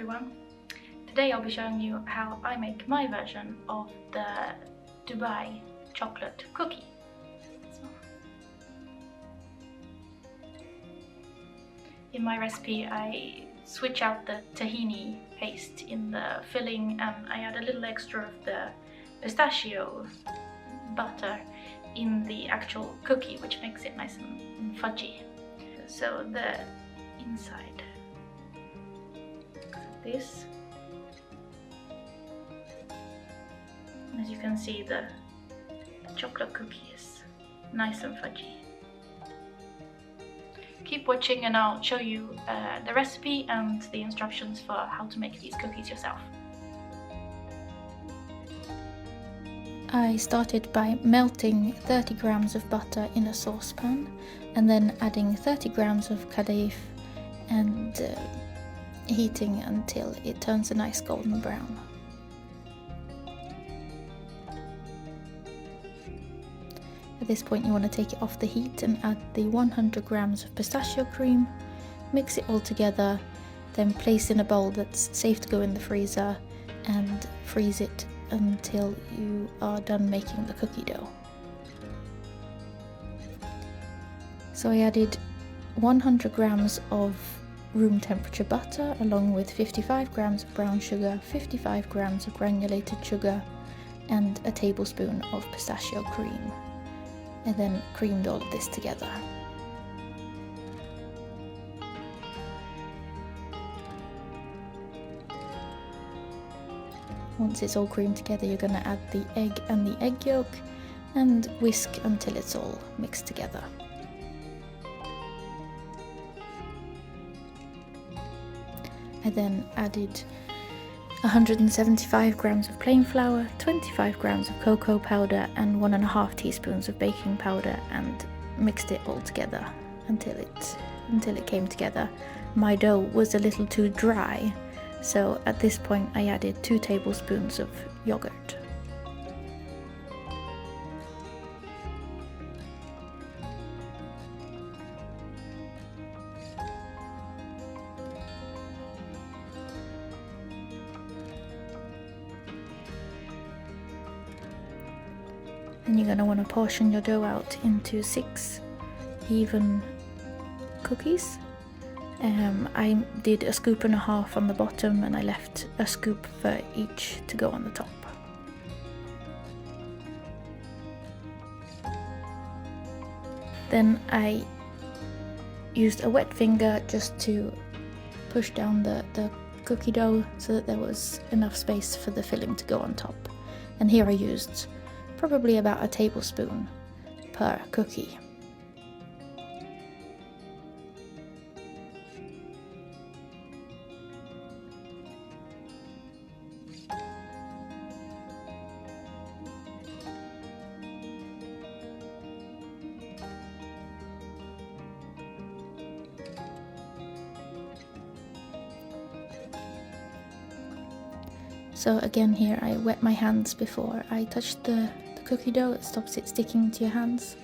everyone! Today I'll be showing you how I make my version of the Dubai chocolate cookie. In my recipe I switch out the tahini paste in the filling and I add a little extra of the pistachio butter in the actual cookie, which makes it nice and fudgy. So the inside looks like this. As you can see, the chocolate cookie is nice and fudgy. Keep watching and I'll show you the recipe and the instructions for how to make these cookies yourself. I started by melting 30 grams of butter in a saucepan and then adding 30 grams of kadayif and heating until it turns a nice golden brown. At this point you want to take it off the heat and add the 100 grams of pistachio cream, mix it all together, then place in a bowl that's safe to go in the freezer and freeze it until you are done making the cookie dough. So I added 100 grams of room temperature butter along with 55 grams of brown sugar, 55 grams of granulated sugar and a tablespoon of pistachio cream, and then creamed all of this together. Once it's all creamed together, you're going to add the egg and the egg yolk and whisk until it's all mixed together. I then added 175 grams of plain flour, 25 grams of cocoa powder and 1.5 teaspoons of baking powder and mixed it all together until it came together. My dough was a little too dry, so at this point I added 2 tablespoons of yogurt. And you're going to want to portion your dough out into 6 even cookies. I did a scoop and a half on the bottom and I left a scoop for each to go on the top. Then I used a wet finger just to push down the cookie dough so that there was enough space for the filling to go on top. And here I used probably about a tablespoon per cookie. So again here I wet my hands before I touch the cookie dough. It stops it sticking to your hands.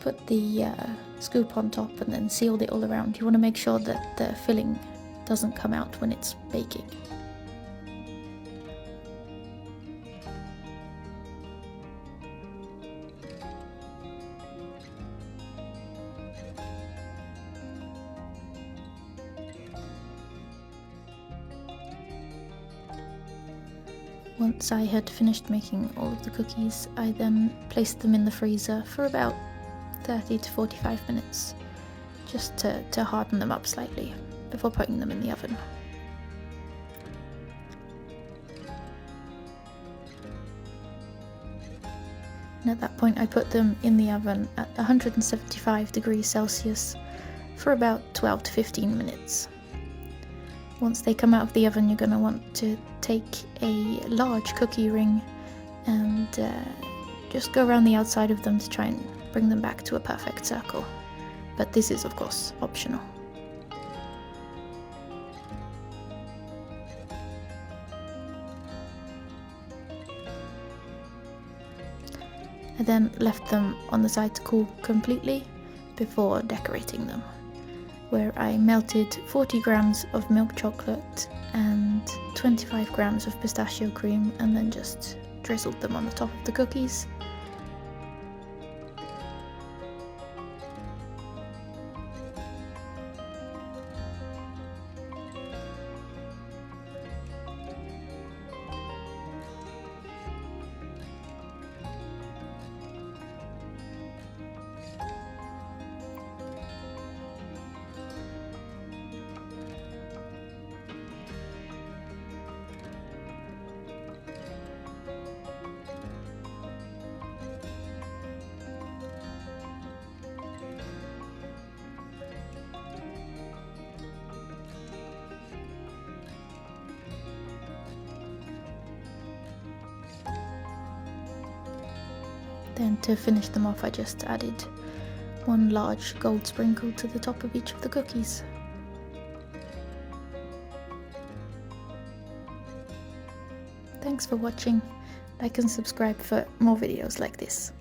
Put the scoop on top and then sealed it all around. You want to make sure that the filling doesn't come out when it's baking. Once I had finished making all of the cookies, I then placed them in the freezer for about 30 to 45 minutes, just to harden them up slightly before putting them in the oven. And at that point I put them in the oven at 175 degrees Celsius for about 12 to 15 minutes. Once they come out of the oven, you're going to want to take a large cookie ring and just go around the outside of them to try and bring them back to a perfect circle. But this is of course optional. I then left them on the side to cool completely before decorating them. where I melted 40 grams of milk chocolate and 25 grams of pistachio cream and then just drizzled them on the top of the cookies. Then to finish them off, I just added one large gold sprinkle to the top of each of the cookies. Thanks for watching. Like and subscribe for more videos like this.